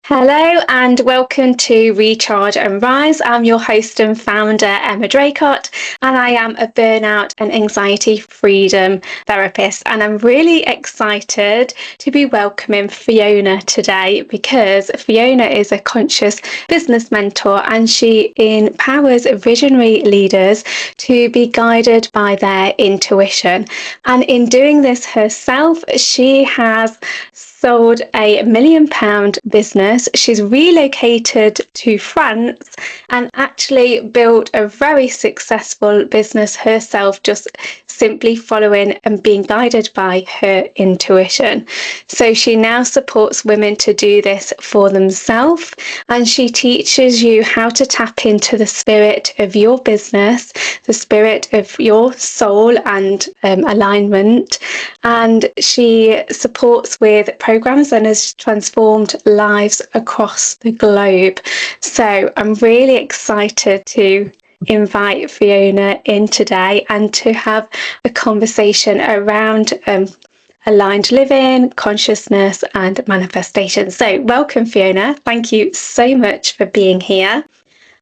Hello and welcome to Recharge and Rise. I'm your host and founder, Emma Draycott, and I am a burnout and anxiety freedom therapist. And I'm really excited to be welcoming Fiona today because Fiona is a conscious business mentor and she empowers visionary leaders to be guided by their intuition. And in doing this herself, she has sold a £1 million business. She's relocated to France and actually built a very successful business herself, just simply following and being guided by her intuition. So she now supports women to do this for themselves, and she teaches you how to tap into the spirit of your business, the spirit of your soul and alignment. And she supports with programs and has transformed lives across the globe. So I'm really excited to invite Fiona in today and to have a conversation around aligned living, consciousness and manifestation. So welcome, Fiona. Thank you so much for being here.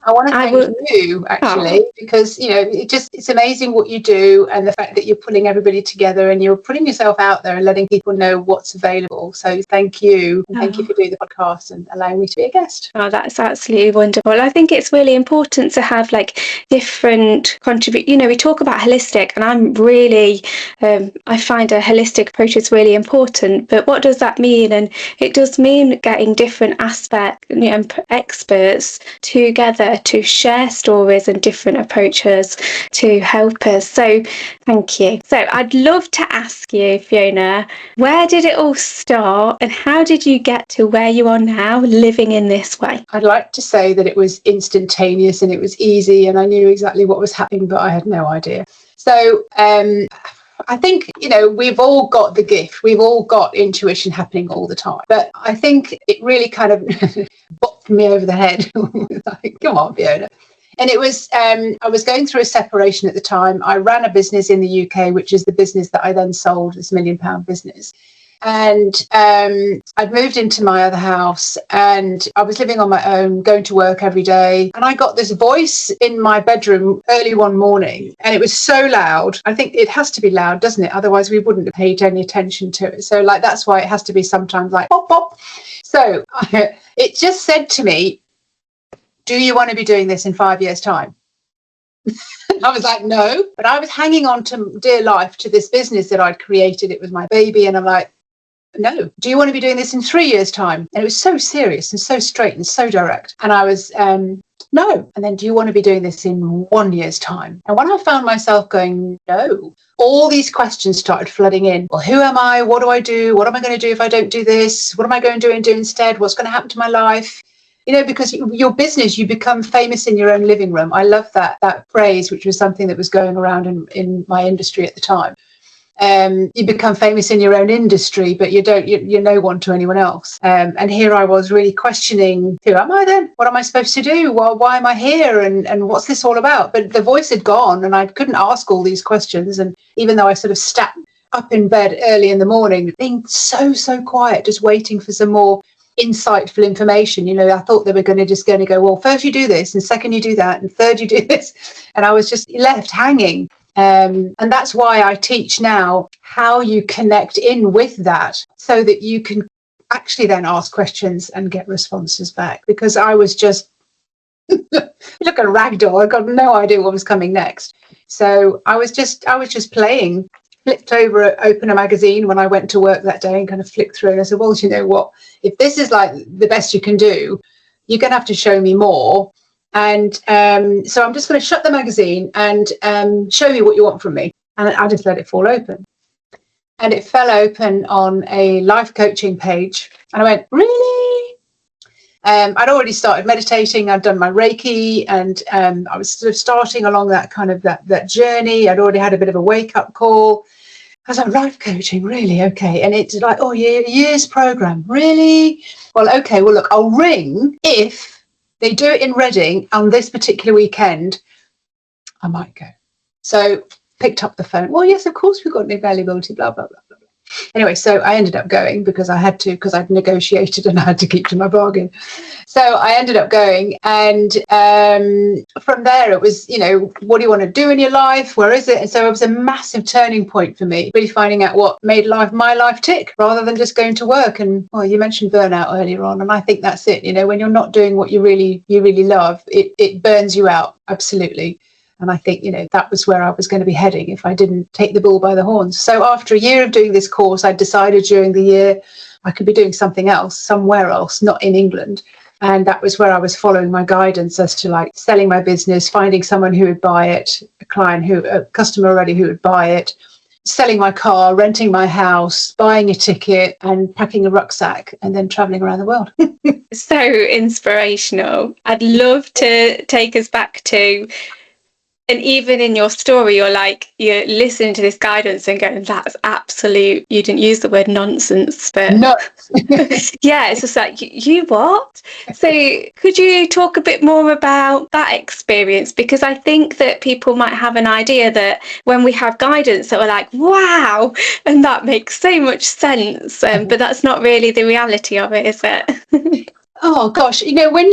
I want to thank you, actually, because, it's amazing what you do and the fact that you're pulling everybody together and you're putting yourself out there and letting people know what's available. So thank you. And thank you for doing the podcast and allowing me to be a guest. Oh, that's absolutely wonderful. I think it's really important to have different we talk about holistic, and I'm really, I find a holistic approach is really important. But what does that mean? And it does mean getting different aspects, experts together to share stories and different approaches to help us. So thank you. So I'd love to ask you, Fiona, where did it all start and how did you get to where you are now living in this way? I'd like to say that it was instantaneous and it was easy and I knew exactly what was happening, but I had no idea. So I think, we've all got the gift. We've all got intuition happening all the time. But I think it really kind of bopped me over the head. Like, come on, Fiona. And it was, I was going through a separation at the time. I ran a business in the UK, which is the business that I then sold, this £1 million business. And I'd moved into my other house and I was living on my own, going to work every day. And I got this voice in my bedroom early one morning and it was so loud. I think it has to be loud, doesn't it? Otherwise we wouldn't have paid any attention to it. So that's why it has to be sometimes like pop, pop. So it just said to me, do you want to be doing this in 5 years' time? I was like, no. But I was hanging on to dear life to this business that I'd created. It was my baby. And I'm like, no. Do you want to be doing this in 3 years' time? And it was so serious and so straight and so direct. And I was, no. And then, do you want to be doing this in 1 year's time? And when I found myself going, no, all these questions started flooding in. Well, who am I? What do I do? What am I going to do if I don't do this? What am I going to do instead? What's going to happen to my life? Because your business, you become famous in your own living room. I love that phrase, which was something that was going around in my industry at the time. You become famous in your own industry, but you're no one to anyone else. And here I was really questioning, who am I then? What am I supposed to do? Well, why am I here? And what's this all about? But the voice had gone and I couldn't ask all these questions. And even though I sort of sat up in bed early in the morning, being so quiet, just waiting for some more insightful information, I thought they were going to go, well, first you do this and second you do that and third you do this. And I was just left hanging. And that's why I teach now how you connect in with that so that you can actually then ask questions and get responses back, because I was just like a rag doll. I got no idea what was coming next. So I was just playing, flipped open a magazine when I went to work that day and kind of flicked through and I said, well, do you know what, if this is like the best you can do, you're going to have to show me more. And so I'm just going to shut the magazine and show me what you want from me. And I just let it fall open. And it fell open on a life coaching page. And I went, really? I'd already started meditating. I'd done my Reiki and I was sort of starting along that kind of that journey. I'd already had a bit of a wake up call. I was like, life coaching, really? Okay. And it's like, oh, year's program. Really? Well, okay. Well, look, I'll ring if they do it in Reading on this particular weekend. I might go. So picked up the phone. Well, yes, of course, we've got the availability, blah, blah, blah, blah, blah. Anyway, so I ended up going because I had to, because I'd negotiated and I had to keep to my bargain. So I ended up going, and from there it was, what do you want to do in your life? Where is it? And so it was a massive turning point for me, really finding out what made my life tick, rather than just going to work. And well, you mentioned burnout earlier on, and I think that's it. When you're not doing what you really love, it burns you out, absolutely. And I think, that was where I was going to be heading if I didn't take the bull by the horns. So after a year of doing this course, I decided during the year I could be doing something else, somewhere else, not in England. And that was where I was following my guidance as to like selling my business, finding someone who would buy it, a customer already who would buy it, selling my car, renting my house, buying a ticket and packing a rucksack and then traveling around the world. So inspirational. I'd love to take us back to, and even in your story, you're listening to this guidance and going, that's absolute, you didn't use the word nonsense, but no. Yeah, it's just like, you what? So could you talk a bit more about that experience? Because I think that people might have an idea that when we have guidance that we're like, wow, and that makes so much sense, but that's not really the reality of it, is it? Oh gosh, when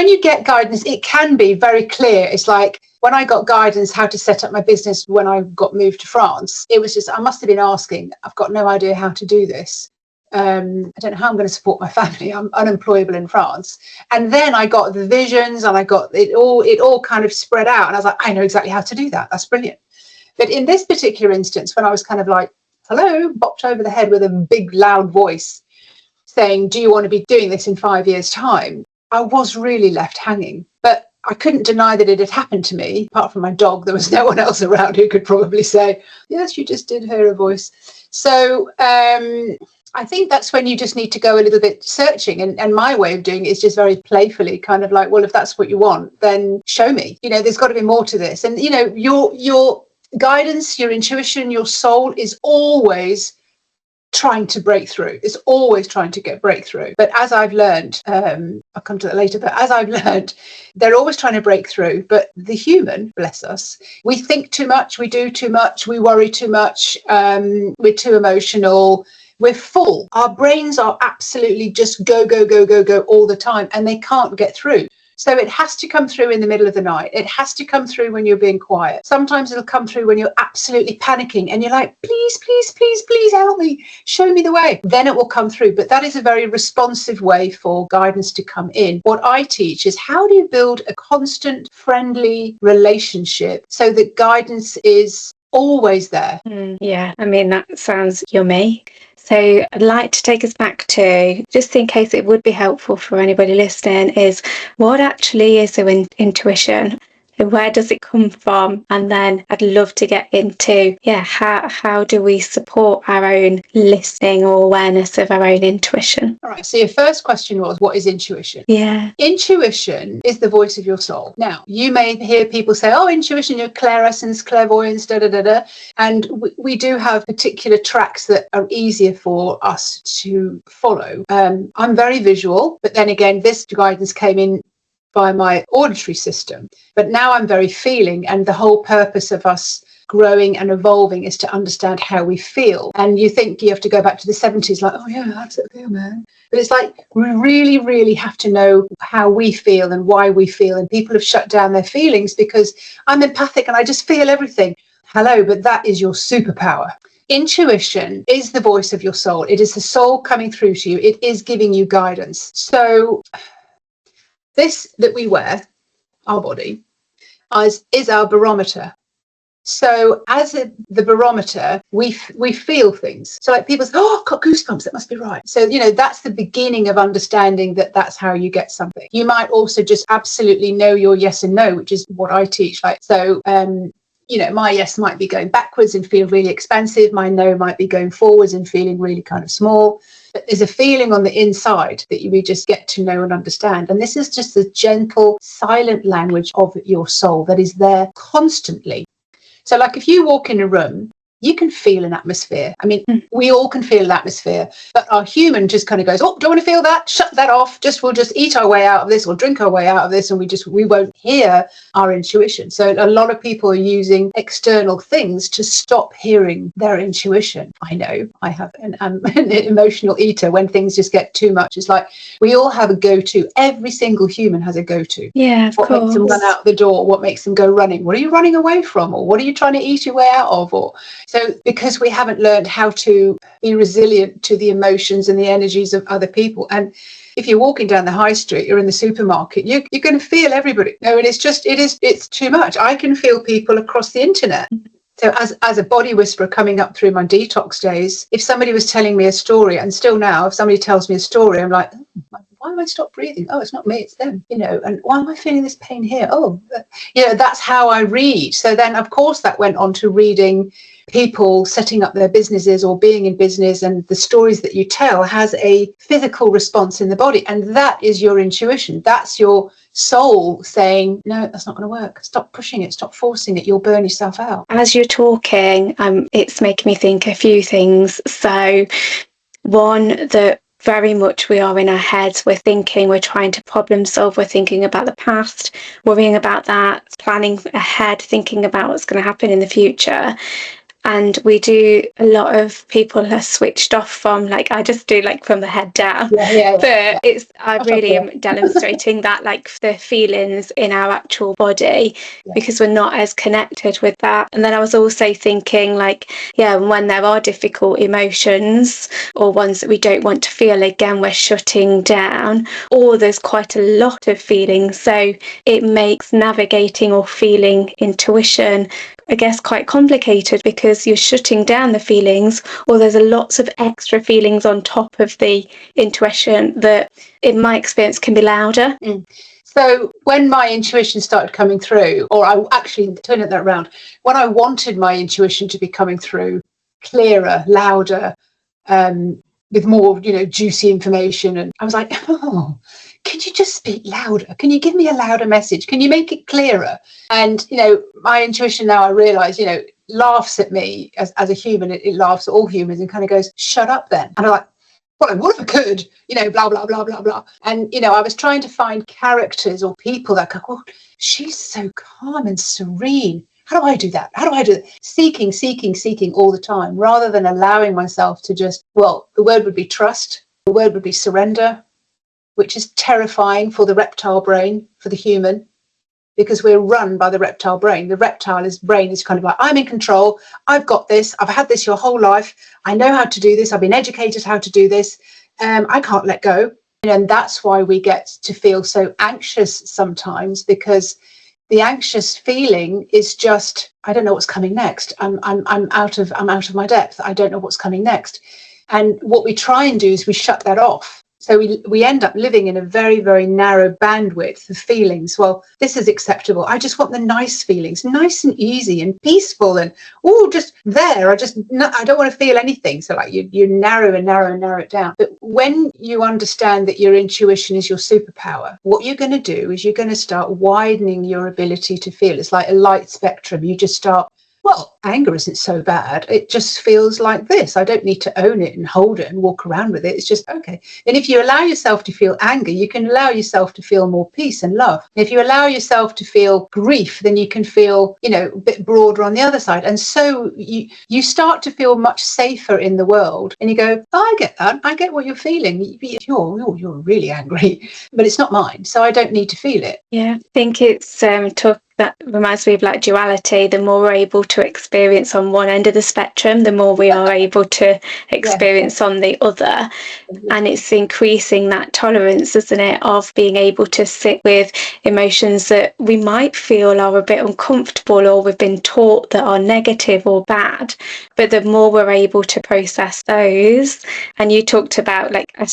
you get guidance, it can be very clear. It's like when I got guidance how to set up my business when I got moved to France, it was just, I must have been asking, I've got no idea how to do this. I don't know how I'm going to support my family. I'm unemployable in France. And then I got the visions and I got it all kind of spread out. And I was like, I know exactly how to do that. That's brilliant. But in this particular instance, when I was kind of like, hello, bopped over the head with a big loud voice saying, do you want to be doing this in 5 years' time? I was really left hanging. But I couldn't deny that it had happened to me. Apart from my dog, there was no one else around who could probably say, yes, you just did hear a voice. So I think that's when you just need to go a little bit searching. And my way of doing it is just very playfully kind of like, well, if that's what you want, then show me. There's got to be more to this. And, your guidance, your intuition, your soul is always trying to break through. It's always trying to get breakthrough. But as I've learned, I'll come to that later, but as I've learned, they're always trying to break through. But the human, bless us, we think too much, we do too much, we worry too much, we're too emotional, we're full. Our brains are absolutely just go, go, go, go, go all the time, and they can't get through. So it has to come through in the middle of the night. It has to come through when you're being quiet. Sometimes it'll come through when you're absolutely panicking and you're like, please, please, please, please help me. Show me the way. Then it will come through. But that is a very responsive way for guidance to come in. What I teach is how do you build a constant, friendly relationship so that guidance is always there. Yeah, I mean, that sounds yummy. So I'd like to take us back to, just in case it would be helpful for anybody listening, is what actually is their intuition? Where does it come from? And then I'd love to get into, how do we support our own listening or awareness of our own intuition? All right. So your first question was, what is intuition? Yeah. Intuition is the voice of your soul. Now, you may hear people say, oh, intuition, your clairessence, clairvoyance, da, da, da, da. And we do have particular tracks that are easier for us to follow. I'm very visual, but then again, this guidance came in by my auditory system. But now I'm very feeling, and the whole purpose of us growing and evolving is to understand how we feel. And you think you have to go back to the 70s, like, oh yeah, that's it, feel, man. But it's like, we really, really have to know how we feel and why we feel. And people have shut down their feelings because I'm empathic and I just feel everything. Hello, but that is your superpower. Intuition is the voice of your soul. It is the soul coming through to you. It is giving you guidance. So this that we wear, our body, is our barometer. So as the barometer, we feel things. So like people say, oh, I've got goosebumps, that must be right. So, that's the beginning of understanding that that's how you get something. You might also just absolutely know your yes and no, which is what I teach. Like, so, my yes might be going backwards and feel really expansive. My no might be going forwards and feeling really kind of small. But there's a feeling on the inside that you just get to know and understand. And this is just the gentle, silent language of your soul that is there constantly. So like if you walk in a room you can feel an atmosphere. I mean, we all can feel an atmosphere, but our human just kind of goes, oh, don't want to feel that, shut that off, we'll just eat our way out of this or drink our way out of this, and we won't hear our intuition. So a lot of people are using external things to stop hearing their intuition. I know I have an emotional eater. When things just get too much, it's like we all have a go-to. Every single human has a go-to. Yeah, of what course. Makes them run out the door? What makes them go running? What are you running away from? Or what are you trying to eat your way out of? Or so because we haven't learned how to be resilient to the emotions and the energies of other people. And if you're walking down the high street, you're in the supermarket, you're going to feel everybody. No, and it's too much. I can feel people across the internet. So as a body whisperer coming up through my detox days, if somebody was telling me a story, and still now, if somebody tells me a story, I'm like, why am I stop breathing? Oh, it's not me, it's them, and why am I feeling this pain here? Oh, that's how I read. So then, of course, that went on to reading people setting up their businesses or being in business, and the stories that you tell has a physical response in the body, and that is your intuition. That's your soul saying, no, that's not going to work. Stop pushing it, stop forcing it, you'll burn yourself out. As you're talking, it's making me think a few things. So one, that very much we are in our heads, we're thinking, we're trying to problem solve, we're thinking about the past, worrying about that, planning ahead, thinking about what's going to happen in the future. And we do, a lot of people are switched off from, like, I just do like from the head down. But I really am demonstrating that, like, the feelings in our actual body, because we're not as connected with that. And then I was also thinking, like, when there are difficult emotions or ones that we don't want to feel, again, we're shutting down, or there's quite a lot of feelings. So it makes navigating or feeling intuition, I guess, quite complicated, because you're shutting down the feelings, or there's lots of extra feelings on top of the intuition that, in my experience, can be louder. So when my intuition started coming through, or I actually turned that around, when I wanted my intuition to be coming through clearer, louder, with more, juicy information, and I was like, oh, can you just speak louder? Can you give me a louder message? Can you make it clearer? And, my intuition now, I realise, laughs at me as a human. It laughs at all humans and kind of goes, shut up then. And I'm like, well, what if I could, blah, blah, blah, blah, blah. And, I was trying to find characters or people that go, oh, she's so calm and serene. How do I do that? How do I do it? Seeking all the time, rather than allowing myself to just, well, the word would be trust. The word would be surrender, which is terrifying for the reptile brain, for the human, because we're run by the reptile brain. The reptile brain is kind of like, I'm in control. I've got this. I've had this your whole life. I know how to do this. I've been educated how to do this. I can't let go. And that's why we get to feel so anxious sometimes, because the anxious feeling is just, I don't know what's coming next. I'm out of my depth. I don't know what's coming next. And what we try and do is we shut that off. So we end up living in a very, very narrow bandwidth of feelings. Well, this is acceptable. I just want the nice feelings, nice and easy and peaceful, and just there. I don't want to feel anything. So like you narrow it down. But when you understand that your intuition is your superpower, what you're going to do is you're going to start widening your ability to feel. It's like a light spectrum. You just start, well, anger isn't so bad. It just feels like this. I don't need to own it and hold it and walk around with it. It's just, okay. And if you allow yourself to feel anger, you can allow yourself to feel more peace and love. And if you allow yourself to feel grief, then you can feel, a bit broader on the other side. And so you start to feel much safer in the world. And you go, oh, I get that. I get what you're feeling. You're really angry, but it's not mine. So I don't need to feel it. Yeah, I think it's that reminds me of like duality. The more we're able to experience on one end of the spectrum, the more we are able to experience on the other. And it's increasing that tolerance, isn't it, of being able to sit with emotions that we might feel are a bit uncomfortable, or we've been taught that are negative or bad. But the more we're able to process those, and you talked about, like, I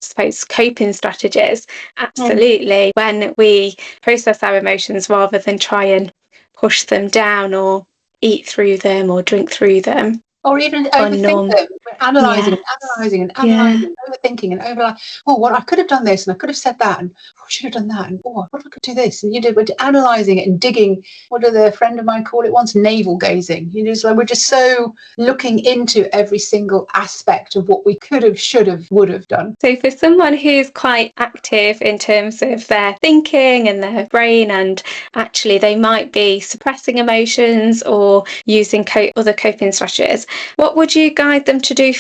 suppose, coping strategies. Absolutely. When we process our emotions rather than try and push them down or eat through them or drink through them. or even or overthink numb. them. We're analysing and Yes. analysing and Yeah. analysing, overthinking and oh, well, I could have done this and I could have said that and I should have done that and oh, what if I could do this? And we're analysing it and digging. What did a friend of mine call it once? Navel gazing. It's like we're just so looking into every single aspect of what we could have, should have, would have done. So for someone who's quite active in terms of their thinking and their brain, and actually they might be suppressing emotions or using other coping strategies, what would you guide them to do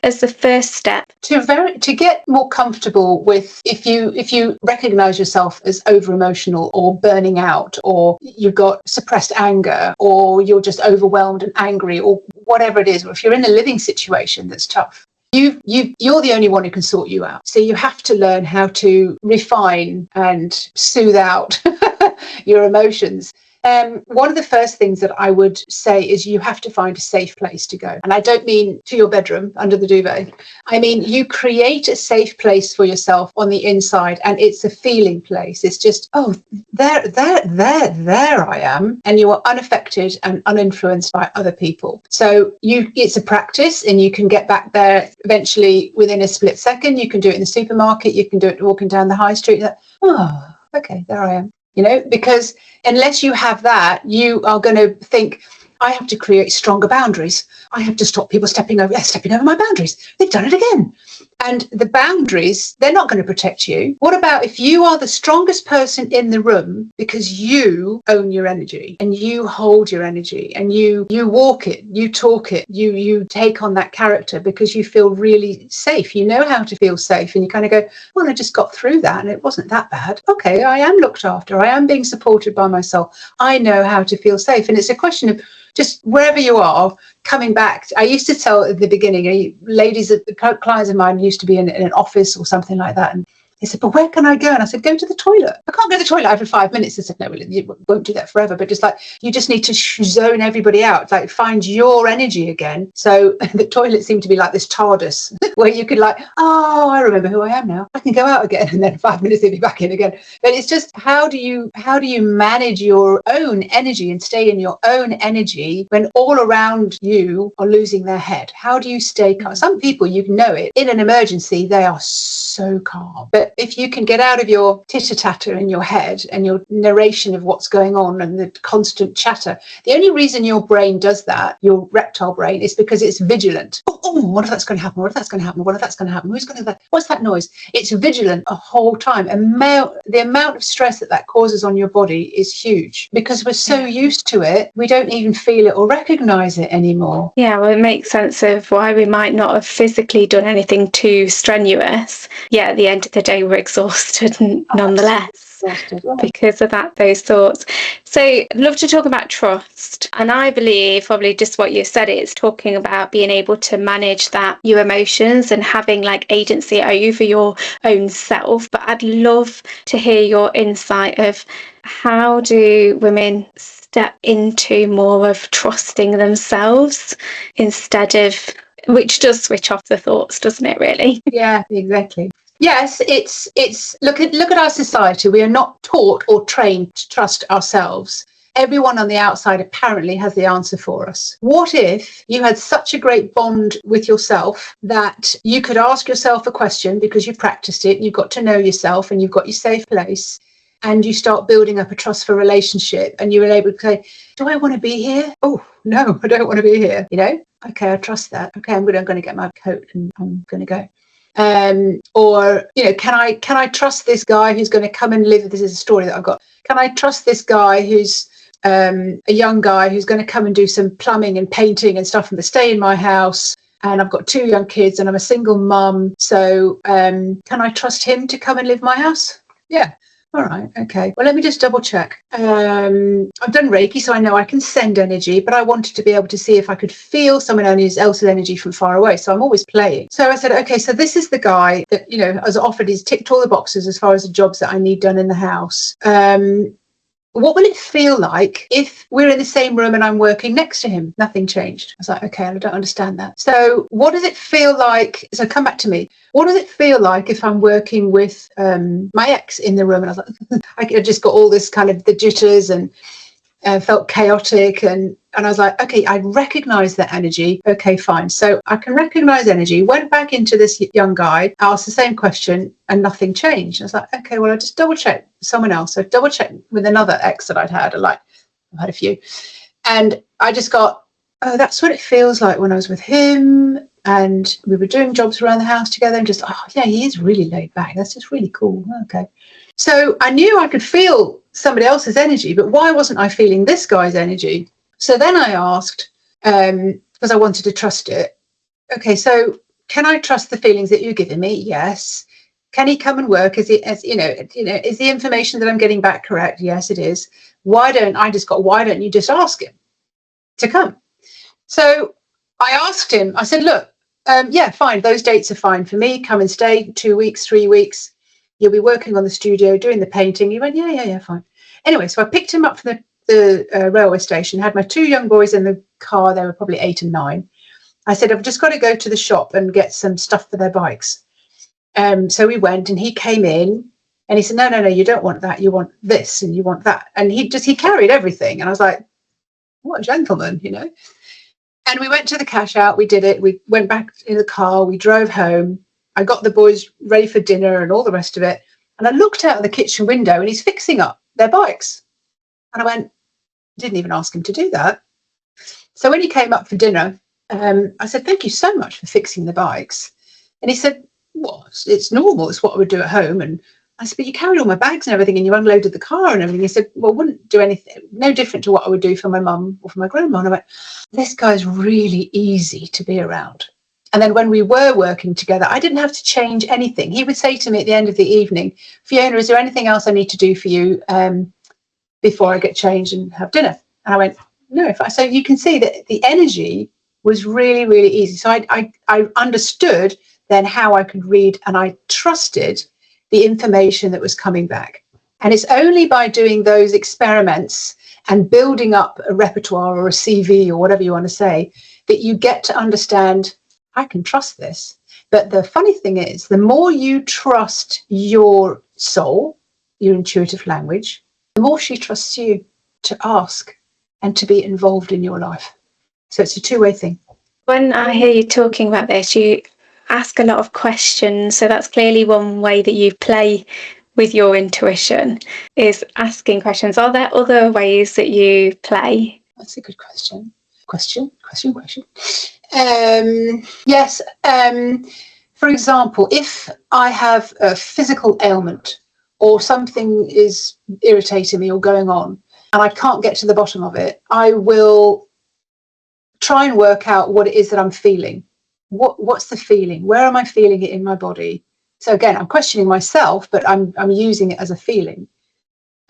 as the first step? To get more comfortable with, if you recognize yourself as over emotional or burning out, or you've got suppressed anger, or you're just overwhelmed and angry, or whatever it is, or if you're in a living situation that's tough, you're the only one who can sort you out. So you have to learn how to refine and soothe out your emotions. One of the first things that I would say is you have to find a safe place to go. And I don't mean to your bedroom under the duvet. I mean, you create a safe place for yourself on the inside, and it's a feeling place. It's just, oh, there I am. And you are unaffected and uninfluenced by other people. So it's a practice, and you can get back there eventually within a split second. You can do it in the supermarket. You can do it walking down the high street. Oh, okay, there I am. Because unless you have that, you are going to think, I have to create stronger boundaries. I have to stop people stepping over my boundaries. They've done it again. And the boundaries, they're not going to protect you. What about if you are the strongest person in the room because you own your energy and you hold your energy and you walk it, you talk it, you take on that character because you feel really safe. You know how to feel safe, and you kind of go, well, I just got through that and it wasn't that bad. Okay, I am looked after. I am being supported by myself. I know how to feel safe. And it's a question of just wherever you are, coming back. I used to tell at the beginning, ladies, clients of mine used to be in an office or something like that, and they said, but where can I go? And I said, go to the toilet. I can't go to the toilet every 5 minutes. They said, no, well, you won't do that forever. But just like, you just need to zone everybody out, like find your energy again. So the toilet seemed to be like this TARDIS where you could oh, I remember who I am now. I can go out again. And then 5 minutes, they'll be back in again. But it's just, how do you manage your own energy and stay in your own energy when all around you are losing their head? How do you stay calm? Some people, you know it, in an emergency, they are so calm. But if you can get out of your titter-tatter in your head and your narration of what's going on and the constant chatter, the only reason your brain does that, your reptile brain, is because it's vigilant. Oh, what if that's going to happen? What if that's going to happen? What if that's going to happen? Who's going to do that? What's that noise? It's vigilant a whole time. The amount of stress that causes on your body is huge because we're so used to it, we don't even feel it or recognize it anymore. Yeah, well, it makes sense of why we might not have physically done anything too strenuous. Yeah, at the end of the day, we're exhausted nonetheless because of those thoughts. So I'd love to talk about trust. And I believe probably just what you said, it's talking about being able to manage your emotions and having agency over your own self. But I'd love to hear your insight of how do women step into more of trusting themselves instead of, which does switch off the thoughts, doesn't it, really? Yeah, exactly. Yes, it's look at our society. We are not taught or trained to trust ourselves. Everyone on the outside apparently has the answer for us. What if you had such a great bond with yourself that you could ask yourself a question because you practiced it, you've got to know yourself and you've got your safe place, and you start building up a trustful relationship, and you were able to say, do I want to be here? Oh, no, I don't want to be here. Okay, I trust that. Okay, I'm going to get my coat and I'm going to go. Or can I trust this guy who's going to come and live? This is a story that I've got. Can I trust this guy who's a young guy who's going to come and do some plumbing and painting and stuff and stay in my house? And I've got 2 young kids and I'm a single mum. So can I trust him to come and live my house? Yeah. All right. Okay. Well, let me just double check. I've done Reiki, so I know I can send energy, but I wanted to be able to see if I could feel someone else's energy from far away. So I'm always playing. So I said, okay, so this is the guy that, as offered, he's ticked all the boxes as far as the jobs that I need done in the house. What will it feel like if we're in the same room and I'm working next to him? Nothing changed. I was like, okay, I don't understand that. So what does it feel like? So come back to me. What does it feel like if I'm working with my ex in the room? And I was like, I just got all this kind of the jitters and felt chaotic. And And I was like, okay, I recognize that energy. Okay, fine. So I can recognize energy. Went back into this young guy, asked the same question, and nothing changed. I was like, okay, well, I just double checked someone else. So double checked with another ex that I'd had. I've had a few. And I just got, oh, that's what it feels like when I was with him. And we were doing jobs around the house together and just, oh, yeah, he is really laid back. That's just really cool. Okay. So I knew I could feel somebody else's energy, but why wasn't I feeling this guy's energy? So then I asked, because I wanted to trust it. Okay, so can I trust the feelings that you're giving me? Yes. Can he come and work? Is the information that I'm getting back correct? Yes, it is. Why don't you just ask him to come? So I asked him, I said, look, yeah, fine. Those dates are fine for me. Come and stay 2 weeks, 3 weeks. You'll be working on the studio, doing the painting. He went, yeah, fine. Anyway, so I picked him up from the railway station, had my 2 young boys in the car. They were probably 8 and 9. I said, I've just got to go to the shop and get some stuff for their bikes. So we went, and he came in and he said, no, you don't want that. You want this and you want that. And he carried everything. And I was like, what a gentleman, And we went to the cash out. We did it. We went back in the car. We drove home. I got the boys ready for dinner and all the rest of it. And I looked out of the kitchen window and he's fixing up their bikes. And I went, didn't even ask him to do that. So when he came up for dinner, I said, thank you so much for fixing the bikes. And he said, well, it's normal. It's what I would do at home. And I said, but you carried all my bags and everything and you unloaded the car and everything. He said, well, I wouldn't do anything, no different to what I would do for my mum or for my grandma. And I went, this guy's really easy to be around. And then when we were working together, I didn't have to change anything. He would say to me at the end of the evening, Fiona, is there anything else I need to do for you before I get changed and have dinner? And I went, no. So you can see that the energy was really, really easy. So I understood then how I could read, and I trusted the information that was coming back. And it's only by doing those experiments and building up a repertoire or a CV or whatever you want to say that you get to understand, I can trust this. But the funny thing is, the more you trust your soul, your intuitive language, the more she trusts you to ask and to be involved in your life. So it's a two-way thing. When I hear you talking about this, you ask a lot of questions. So that's clearly one way that you play with your intuition, is asking questions. Are there other ways that you play? That's a good question. Yes. For example, if I have a physical ailment or something is irritating me or going on and I can't get to the bottom of it, I will try and work out what it is that I'm feeling. What's the feeling? Where am I feeling it in my body? So again, I'm questioning myself, but I'm using it as a feeling.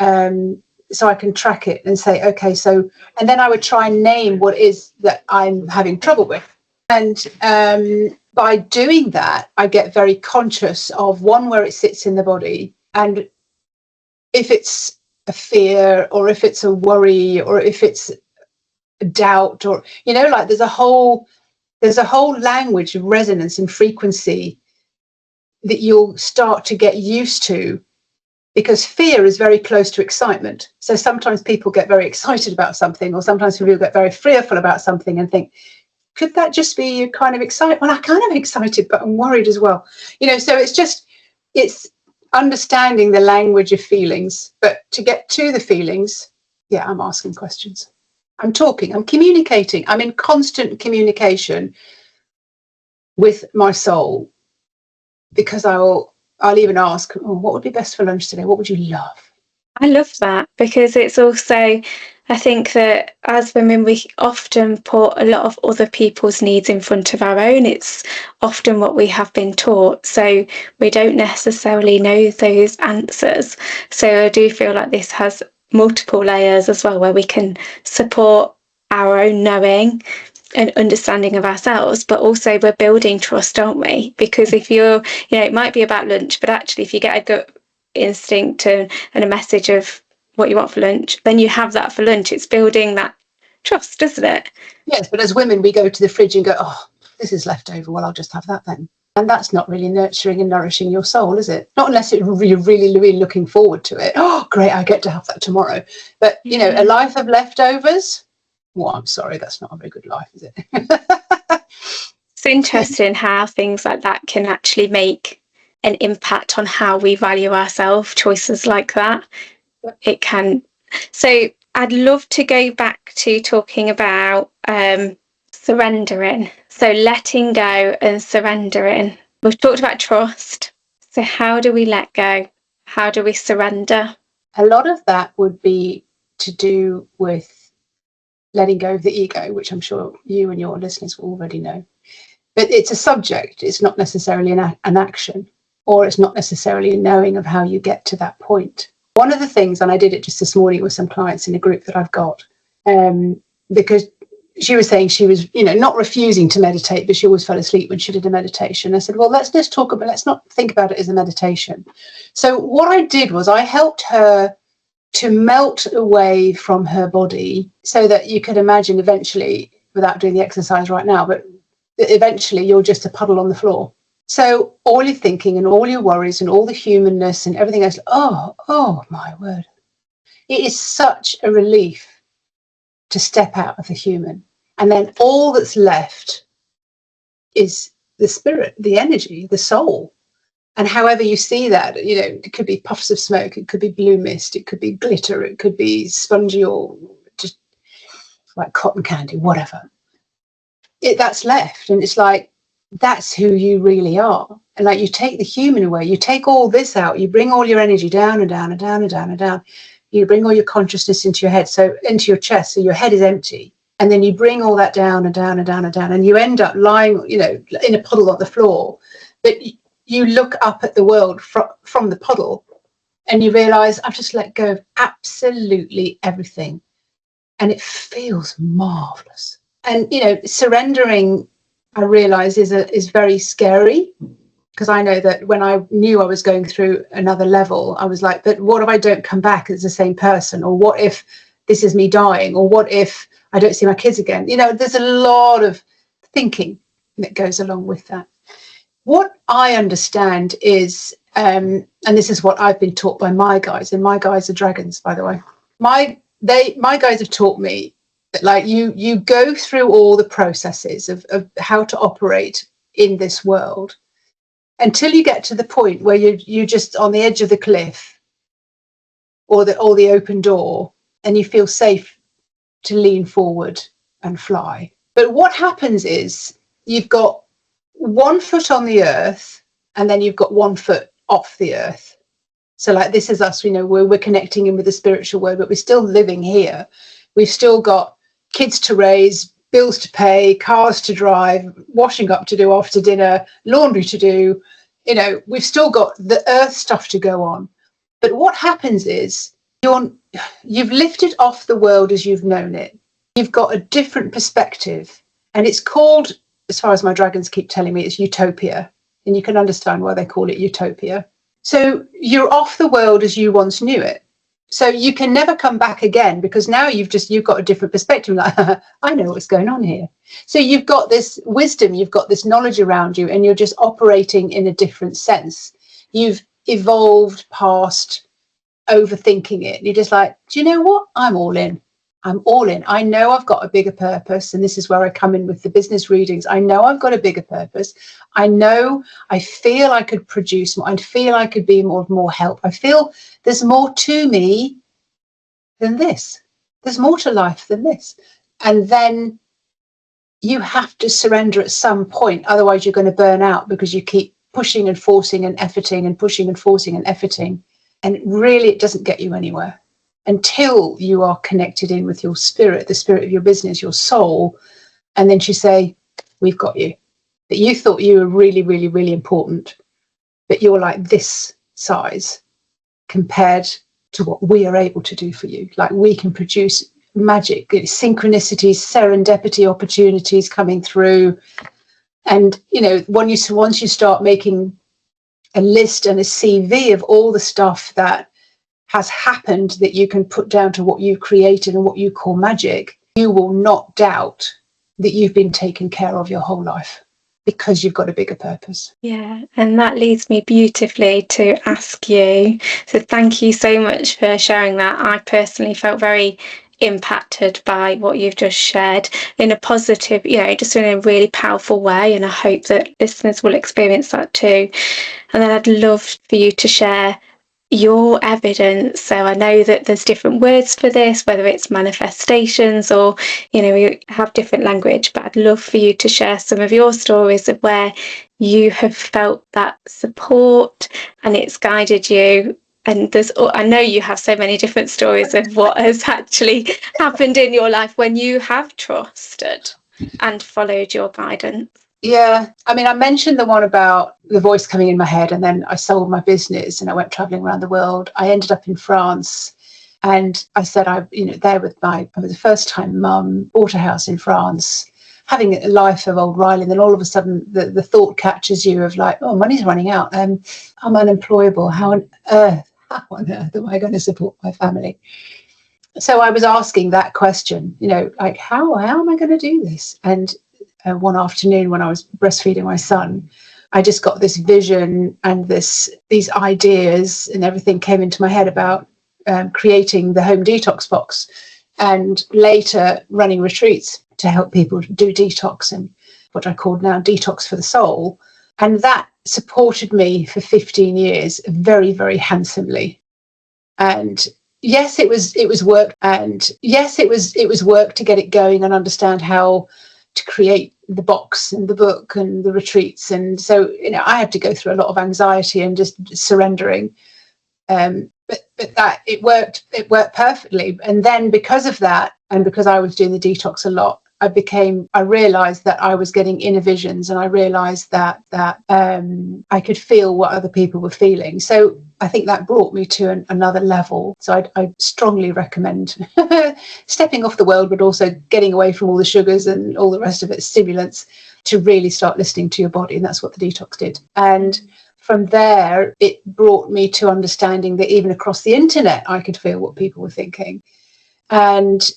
So I can track it and say, okay, so, and then I would try and name what it is that I'm having trouble with. And by doing that, I get very conscious of, one, where it sits in the body, and if it's a fear or if it's a worry or if it's a doubt, or, like there's a whole language of resonance and frequency that you'll start to get used to, because fear is very close to excitement. So sometimes people get very excited about something, or sometimes people get very fearful about something and think, could that just be you kind of excited? Well, I kind of excited, but I'm worried as well. So it's understanding the language of feelings. But to get to the feelings, yeah, I'm asking questions. I'm talking, I'm communicating. I'm in constant communication with my soul, because I'll even ask, what would be best for lunch today? What would you love? I love that, because it's also, I think that as women, we often put a lot of other people's needs in front of our own. It's often what we have been taught. So we don't necessarily know those answers. So I do feel like this has multiple layers as well, where we can support our own knowing and understanding of ourselves, but also we're building trust, aren't we? Because if you're, it might be about lunch, but actually if you get a gut instinct and a message of what you want for lunch, then you have that for lunch. It's building that trust, isn't it? Yes, but as women, we go to the fridge and go, oh, this is leftover, well, I'll just have that then. And that's not really nurturing and nourishing your soul, is it? Not unless you're really, really looking forward to it. Oh, great, I get to have that tomorrow. But, a life of leftovers, Well, I'm sorry, that's not a very good life, is it? It's interesting how things like that can actually make an impact on how we value ourselves. Choices like that, it can. So I'd love to go back to talking about surrendering. So letting go and surrendering. We've talked about trust. So how do we let go? How do we surrender? A lot of that would be to do with letting go of the ego, which I'm sure you and your listeners will already know. But it's a subject. It's not necessarily an action, or it's not necessarily a knowing of how you get to that point. One of the things, and I did it just this morning with some clients in a group that I've got, because she was saying she was, not refusing to meditate, but she always fell asleep when she did a meditation. I said, well, let's not think about it as a meditation. So what I did was I helped her to melt away from her body, so that you could imagine eventually, without doing the exercise right now, but eventually you're just a puddle on the floor. So all your thinking and all your worries and all the humanness and everything else, oh my word. It is such a relief to step out of the human. And then all that's left is the spirit, the energy, the soul. And however you see that, it could be puffs of smoke, it could be blue mist, it could be glitter, it could be spongy or just like cotton candy, whatever. That's left. And it's like, that's who you really are. And like, you take the human away, you take all this out, you bring all your energy down and down and down and down and down. You bring all your consciousness into your head, so into your chest, so your head is empty. And then you bring all that down and down and down and down, and you end up lying, in a puddle on the floor. But you look up at the world from the puddle, and you realize, I've just let go of absolutely everything. And it feels marvelous. And, surrendering, I realize, is very scary, because I know that when I knew I was going through another level, I was like, but what if I don't come back as the same person? Or what if this is me dying? Or what if I don't see my kids again? There's a lot of thinking that goes along with that. What I understand is, and this is what I've been taught by my guides, and my guides are dragons, by the way. My guides have taught me that, like, you go through all the processes of how to operate in this world until you get to the point where you're just on the edge of the cliff or the open door, and you feel safe to lean forward and fly. But what happens is you've got 1 foot on the earth, and then you've got 1 foot off the earth. So like, this is us, we're connecting in with the spiritual world, but we're still living here. We've still got kids to raise, bills to pay, cars to drive, washing up to do after dinner, laundry to do. We've still got the earth stuff to go on. But what happens is you've lifted off the world as you've known it. You've got a different perspective, and it's called, as far as my dragons keep telling me, it's utopia. And you can understand why they call it utopia. So you're off the world as you once knew it. So you can never come back again, because now you've got a different perspective. Like, I know what's going on here. So you've got this wisdom, you've got this knowledge around you, and you're just operating in a different sense. You've evolved past overthinking it. You're just like, do you know what? I'm all in. I'm all in. I know I've got a bigger purpose. And this is where I come in with the business readings. I know I've got a bigger purpose. I feel I could produce more. I feel I could be of more help. I feel there's more to me than this. There's more to life than this. And then you have to surrender at some point. Otherwise, you're going to burn out, because you keep pushing and forcing and efforting and pushing and forcing and efforting. And really, it doesn't get you anywhere until you are connected in with your spirit, the spirit of your business, your soul. And then you say, we've got you. That you thought you were really, really, really important, but you're like this size compared to what we are able to do for you. Like, we can produce magic, synchronicities, serendipity, opportunities coming through. And, once you start making a list and a CV of all the stuff that has happened that you can put down to what you've created and what you call magic, you will not doubt that you've been taken care of your whole life, because you've got a bigger purpose. Yeah, and that leads me beautifully to ask you. So thank you so much for sharing that. I personally felt very impacted by what you've just shared in a positive, just in a really powerful way. And I hope that listeners will experience that too. And then I'd love for you to share your evidence. So I know that there's different words for this, whether it's manifestations or, we have different language, but I'd love for you to share some of your stories of where you have felt that support and it's guided you. And I know you have so many different stories of what has actually happened in your life when you have trusted and followed your guidance. Yeah, I mean, I mentioned the one about the voice coming in my head, and then I sold my business and I went traveling around the world. I ended up in France, and I said, I was a first-time mum, bought a house in France, having a life of old Riley. And then all of a sudden, the thought catches you of like, oh, money's running out. I'm unemployable. How on earth am I going to support my family? So I was asking that question, like, how am I going to do this? And one afternoon when I was breastfeeding my son, I just got this vision and these ideas and everything came into my head about creating the home detox box and later running retreats to help people do detox and what I called now detox for the soul. And that supported me for 15 years very, very handsomely. And yes, it was work. And yes, it was work to get it going and understand how to create the box and the book and the retreats. And so, I had to go through a lot of anxiety and just surrendering. But that it worked perfectly. And then because of that, and because I was doing the detox a lot, I realized that I was getting inner visions, and I realized that I could feel what other people were feeling. So I think that brought me to another level. So I strongly recommend stepping off the world, but also getting away from all the sugars and all the rest of it, stimulants, to really start listening to your body. And that's what the detox did. And from there, it brought me to understanding that even across the internet, I could feel what people were thinking. And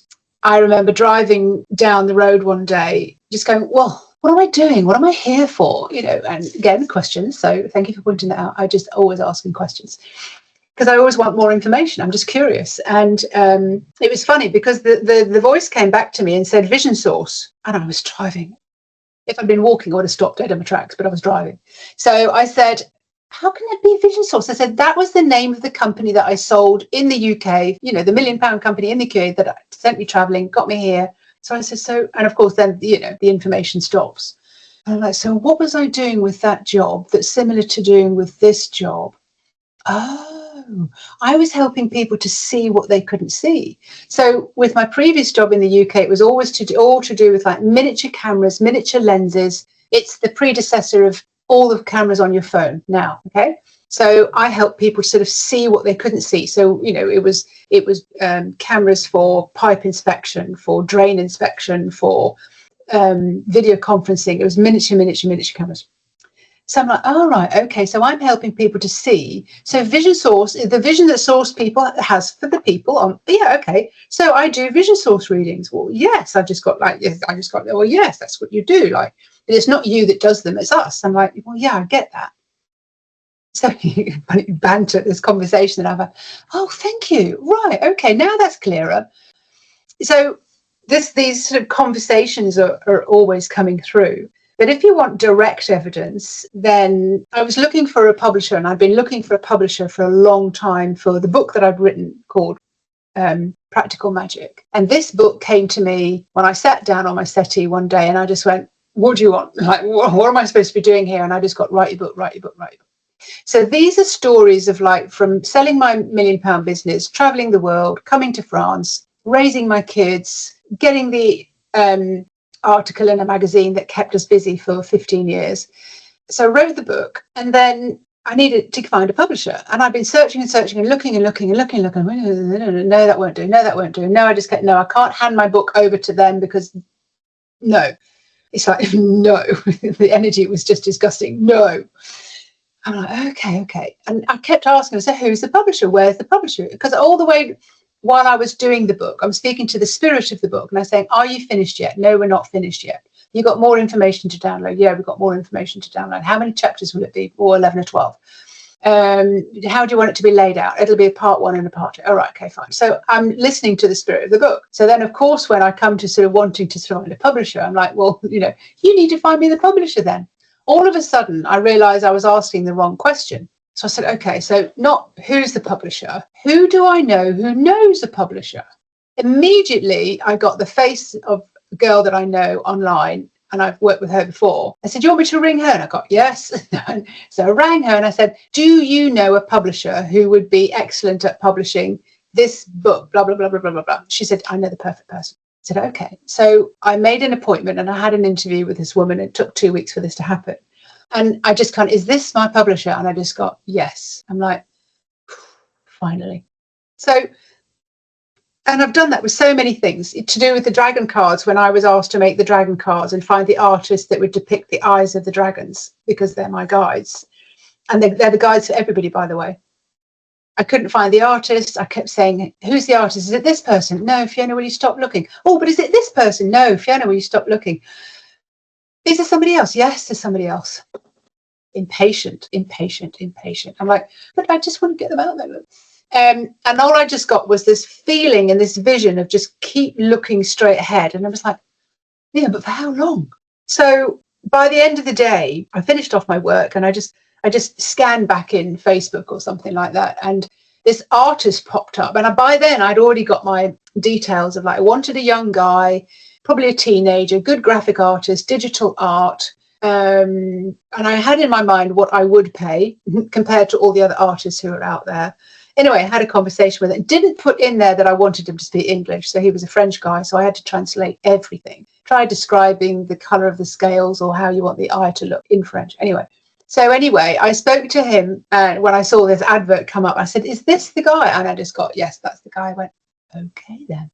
I remember driving down the road one day, just going, well, what am I doing? What am I here for? And again, questions. So thank you for pointing that out. I just always asking questions because I always want more information. I'm just curious. And it was funny because the voice came back to me and said vision source. And I was driving. If I'd been walking, I would have stopped dead in my tracks, but I was driving. So I said, how can it be vision source? I said, that was the name of the company that I sold in the UK, the £1 million company in the UK that sent me traveling, got me here. So I said, and of course, then, the information stops. And I'm like, so what was I doing with that job that's similar to doing with this job? Oh, I was helping people to see what they couldn't see. So with my previous job in the UK, it was always all to do with like miniature cameras, miniature lenses. It's the predecessor of all the cameras on your phone now. Okay. So I help people sort of see what they couldn't see. So, it was cameras for pipe inspection, for drain inspection, for video conferencing. It was miniature cameras. So I'm like, oh, right. Okay. So I'm helping people to see. So vision source, the vision that source people has for the people on. Yeah. Okay. So I do vision source readings. Well, yes, well, yes, that's what you do. Like, it's not you that does them, it's us. I'm like, well, yeah, I get that. So banter, this conversation that I've had. Oh, thank you. Right. Okay. Now that's clearer. So these sort of conversations are always coming through. But if you want direct evidence, then I was looking for a publisher, and I've been looking for a publisher for a long time for the book that I've written called Practical Magic. And this book came to me when I sat down on my settee one day, and I just went, what do you want? Like, what am I supposed to be doing here? And I just got, write your book. So these are stories of like from selling my £1 million business, traveling the world, coming to France, raising my kids, getting the article in a magazine that kept us busy for 15 years. So I wrote the book, and then I needed to find a publisher. And I've been searching and looking. No, that won't do. No, I can't hand my book over to them because no. It's like, no, the energy was just disgusting. No. I'm like, okay. And I kept asking, so who's the publisher? Where's the publisher? Because all the way while I was doing the book, I'm speaking to the spirit of the book, and I'm saying, are you finished yet? No, we're not finished yet. You got more information to download? Yeah, we've got more information to download. How many chapters will it be? Or 11 or 12. How do you want it to be laid out? It'll be a part 1 and a part 2. All right, okay, fine. So I'm listening to the spirit of the book. So then, of course, when I come to sort of wanting to find a publisher, I'm like, well, you need to find me the publisher then. All of a sudden, I realized I was asking the wrong question. So I said, okay, so not who's the publisher, who do I know who knows the publisher? Immediately, I got the face of a girl that I know online, and I've worked with her before. I said, do you want me to ring her? And I got, yes. So I rang her and I said, do you know a publisher who would be excellent at publishing this book, blah, blah, blah, blah, blah, blah, blah. She said, I know the perfect person. I said, okay. So I made an appointment and I had an interview with this woman. It took 2 weeks for this to happen. And I just is this my publisher? And I just got, yes. I'm like, finally. So, and I've done that with so many things to do with the dragon cards. When I was asked to make the dragon cards and find the artist that would depict the eyes of the dragons, because they're my guides. And they're the guides for everybody, by the way. I couldn't find the artist. I kept saying, who's the artist? Is it this person? No, Fiona, will you stop looking? Oh, but is it this person? No, Fiona, will you stop looking? Is there somebody else? Yes, there's somebody else. Impatient. I'm like, but I just want to get them out there. And all I just got was this feeling and this vision of just keep looking straight ahead. And I was like, yeah, but for how long? So by the end of the day, I finished off my work and I just scanned back in Facebook or something like that. And this artist popped up. And by then I'd already got my details of I wanted a young guy, probably a teenager, good graphic artist, digital art. And I had in my mind what I would pay compared to all the other artists who are out there. Anyway, I had a conversation with him. Didn't put in there that I wanted him to speak English. So he was a French guy. So I had to translate everything. Try describing the colour of the scales or how you want the eye to look in French. Anyway, I spoke to him. And when I saw this advert come up, I said, is this the guy? And I just got, yes, that's the guy. I went, okay, then.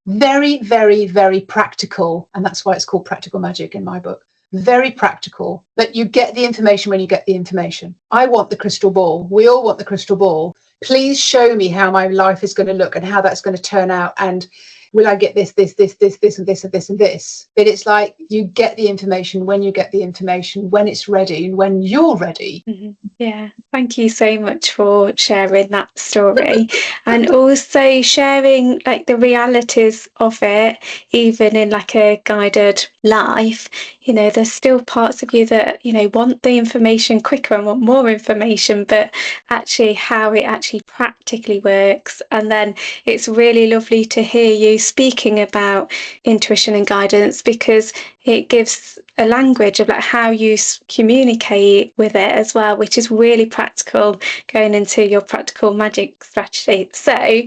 Very, very, very practical. And that's why it's called Practical Magic in my book. Very practical, but you get the information when you get the information. I want the crystal ball. We all want the crystal ball. Please show me how my life is going to look and how that's going to turn out. And will I get this, and this, and this, and this? But it's like you get the information when you get the information, when it's ready and when you're ready. Mm-hmm. Yeah. Thank you so much for sharing that story and also sharing the realities of it, even in a guided life. There's still parts of you that, want the information quicker and want more information, but actually how it actually practically works. And then it's really lovely to hear you speaking about intuition and guidance, because it gives a language of how you communicate with it as well, which is really practical going into your practical magic strategy. So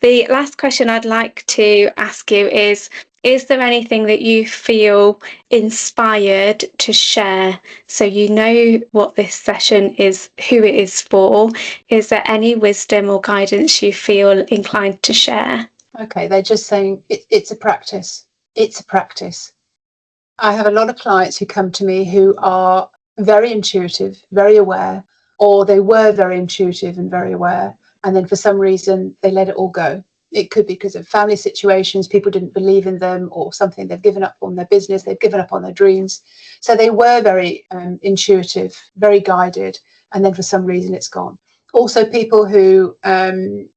the last question I'd like to ask you is there anything that you feel inspired to share? So you know what this session is, who it is for. Is there any wisdom or guidance you feel inclined to share? Okay, they're just saying it's a practice. It's a practice. I have a lot of clients who come to me who are very intuitive, very aware, or they were very intuitive and very aware. And then for some reason, they let it all go. It could be because of family situations, people didn't believe in them, or something. They've given up on their business, they've given up on their dreams. So they were very intuitive, very guided, and then for some reason it's gone. Also people who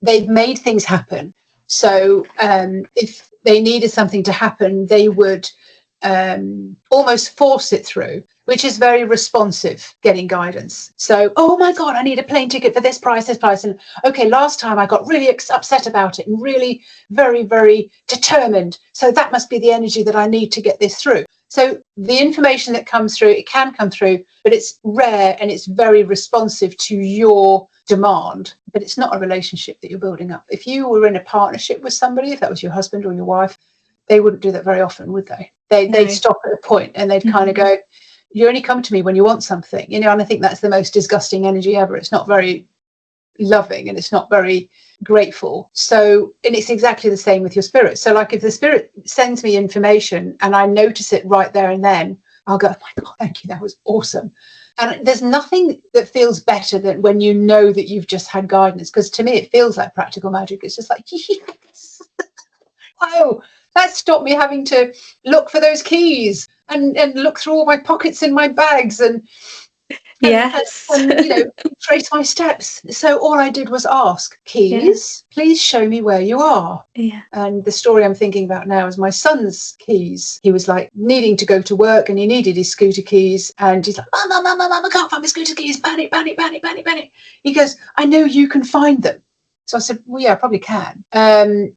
they've made things happen. So if they needed something to happen, they would almost force it through, which is very responsive, getting guidance. So, oh my God, I need a plane ticket for this price. And okay, last time I got really upset about it and really very, very determined. So that must be the energy that I need to get this through. So the information that comes through, it can come through, but it's rare and it's very responsive to your demand. But it's not a relationship that you're building up. If you were in a partnership with somebody, if that was your husband or your wife, they wouldn't do that very often, would they? They'd stop at a point and they'd kind of go, you only come to me when you want something, and I think that's the most disgusting energy ever. It's not very loving and it's not very grateful. So, and it's exactly the same with your spirit. So if the spirit sends me information and I notice it right there and then, I'll go, oh my God, thank you, that was awesome. And there's nothing that feels better than when you know that you've just had guidance, because to me it feels like practical magic. It's just like, yes. Wow, that stopped me having to look for those keys and look through all my pockets in my bags. And Yes. Trace my steps. So all I did was ask, keys, please show me where you are. Yeah. And the story I'm thinking about now is my son's keys. He was like needing to go to work and he needed his scooter keys. And he's like, Mum, I can't find my scooter keys. Panic. He goes, I know you can find them. So I said, well, yeah, I probably can.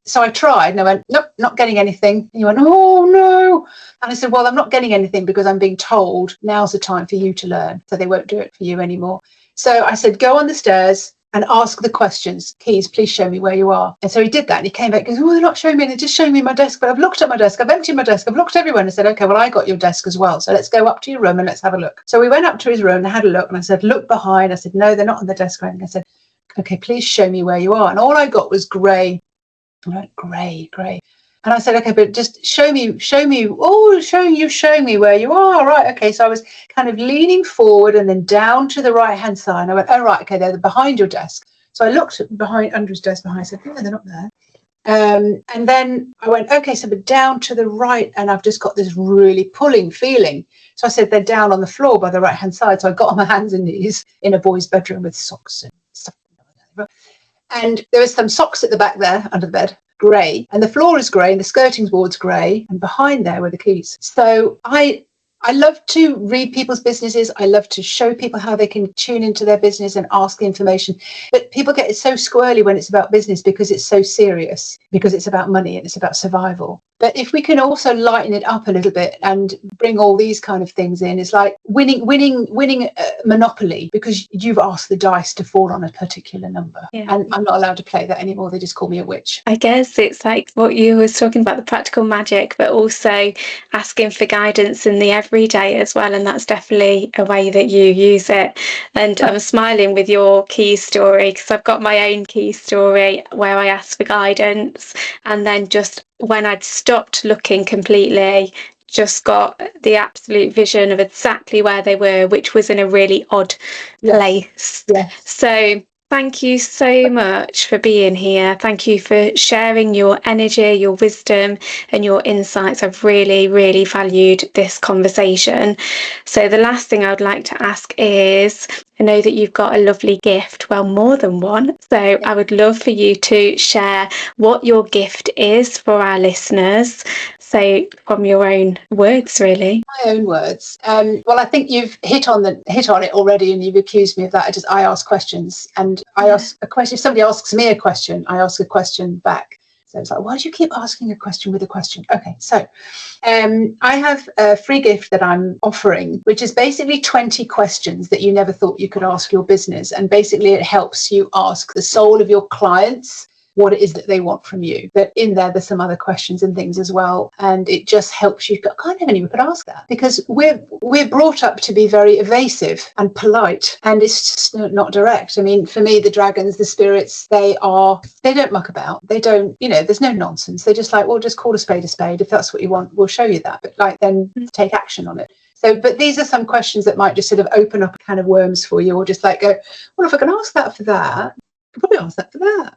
So I tried and I went, nope, not getting anything. And he went, oh, no. And I said, well, I'm not getting anything because I'm being told now's the time for you to learn. So they won't do it for you anymore. So I said, go on the stairs and ask the questions. Keys, please show me where you are. And so he did that. And he came back and goes, oh, they're not showing me. They're just showing me my desk. But I've looked at my desk. I've emptied my desk. I've looked everywhere. And I said, okay, well, I got your desk as well. So let's go up to your room and let's have a look. So we went up to his room and had a look. And I said, look behind. I said, no, they're not on the desk. And I said, okay, please show me where you are. And all I got was grey. I went, grey. And I said, okay, but just show me, show me where you are. Right, okay. So I was kind of leaning forward and then down to the right-hand side. And I went, oh, right, okay, they're behind your desk. So I looked under his desk behind. I said, no, they're not there. And then I went, okay, so but down to the right. And I've just got this really pulling feeling. So I said, they're down on the floor by the right-hand side. So I got on my hands and knees in a boy's bedroom with socks and stuff. And there was some socks at the back there under the bed, grey, and the floor is grey and the skirting board's grey, and behind there were the keys. So I love to read people's businesses. I love to show people how they can tune into their business and ask the information. But people get it so squirrely when it's about business because it's so serious, because it's about money and it's about survival. But if we can also lighten it up a little bit and bring all these kind of things in, it's like winning Monopoly because you've asked the dice to fall on a particular number. Yeah. And I'm not allowed to play that anymore. They just call me a witch. I guess it's like what you were talking about, the practical magic, but also asking for guidance in the everyday as well. And that's definitely a way that you use it. And I'm smiling with your key story because I've got my own key story where I asked for guidance and then just when I'd stopped looking completely, just got the absolute vision of exactly where they were, which was in a really odd place. Yes. So thank you so much for being here. Thank you for sharing your energy, your wisdom and your insights. I've really, really valued this conversation. So the last thing I would like to ask is, I know that you've got a lovely gift, well, more than one. So I would love for you to share what your gift is for our listeners. So from your own words, really. My own words. Well, I think you've hit on it already, and you've accused me of that. I ask questions, and I ask a question. If somebody asks me a question, I ask a question back. So it's like, why do you keep asking a question with a question? Okay, so I have a free gift that I'm offering, which is basically 20 questions that you never thought you could ask your business. And basically it helps you ask the soul of your clients what it is that they want from you. But in there's some other questions and things as well. And it just helps you go, I can't have anyone could ask that. Because we're brought up to be very evasive and polite. And it's just not direct. I mean, for me, the dragons, the spirits, they don't muck about. They don't, there's no nonsense. They're just like, well, just call a spade a spade. If that's what you want, we'll show you that. But then take action on it. So, but these are some questions that might just sort of open up a can of worms for you, or just like go, well, if I can ask that for that, I could probably ask that for that,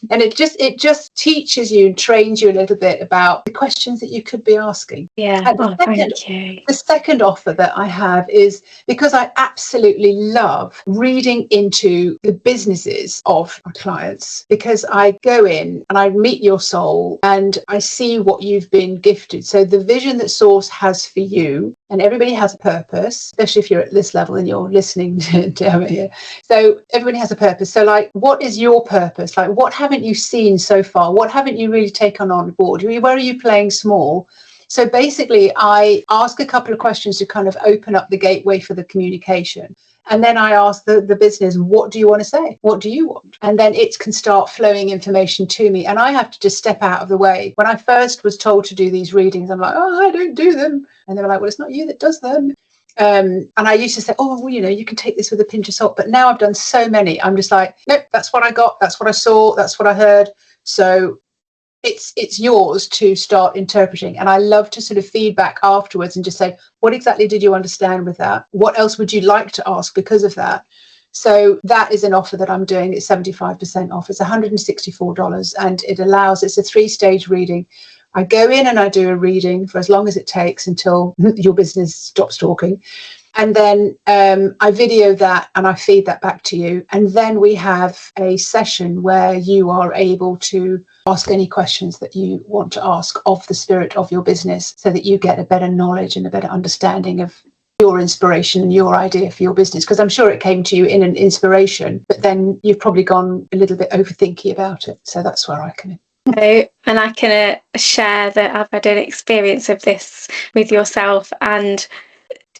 and it just teaches you and trains you a little bit about the questions that you could be asking. Yeah. Thank you. The second offer that I have is because I absolutely love reading into the businesses of my clients, because I go in and I meet your soul and I see what you've been gifted. So the vision that Source has for you, and everybody has a purpose, especially if you're at this level and you're listening to me here. So everybody has a purpose. So like, what is your purpose? Like, what haven't you seen so far? What haven't you really taken on board? Where are you playing small? So basically, I ask a couple of questions to kind of open up the gateway for the communication. And then I ask the business, what do you want to say? What do you want? And then it can start flowing information to me. And I have to just step out of the way. When I first was told to do these readings, I'm like, oh, I don't do them. And they were like, well, it's not you that does them. And I used to say, oh, well, you can take this with a pinch of salt. But now I've done so many. I'm just like, nope, that's what I got. That's what I saw. That's what I heard. So it's yours to start interpreting. And I love to sort of feedback afterwards and just say, what exactly did you understand with that? What else would you like to ask because of that? So that is an offer that I'm doing. It's 75% off. It's $164, and it's a 3-stage reading. I go in and I do a reading for as long as it takes until your business stops talking. And then I video that and I feed that back to you. And then we have a session where you are able to ask any questions that you want to ask of the spirit of your business, so that you get a better knowledge and a better understanding of your inspiration and your idea for your business. Because I'm sure it came to you in an inspiration, but then you've probably gone a little bit overthinky about it. So that's where I come in. And I can share that I've had an experience of this with yourself, and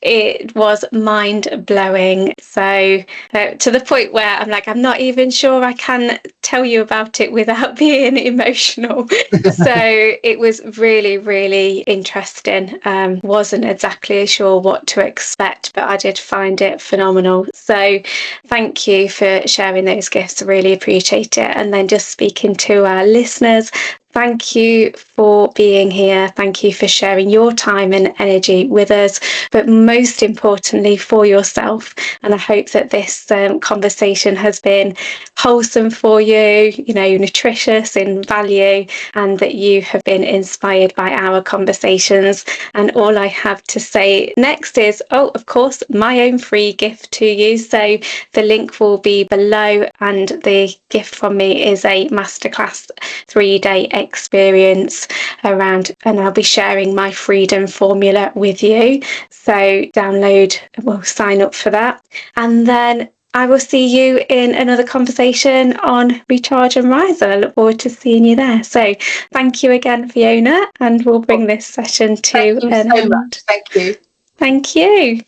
it was mind-blowing. So to the point where I'm like, I'm not even sure I can tell you about it without being emotional. So it was really, really interesting. Wasn't exactly sure what to expect, but I did find it phenomenal. So thank you for sharing those gifts. I really appreciate it. And then just speaking to our listeners, thank you for being here. Thank you for sharing your time and energy with us, but most importantly for yourself. And I hope that this conversation has been wholesome for you, nutritious in value, and that you have been inspired by our conversations. And all I have to say next is, of course, my own free gift to you. So the link will be below, and the gift from me is a masterclass 3-day experience around, and I'll be sharing my freedom formula with you. So sign up for that, and then I will see you in another conversation on Recharge and Rise. I look forward to seeing you there. So thank you again, Fiona, and we'll bring this session to an end. Thank you so much. Thank you. Thank you.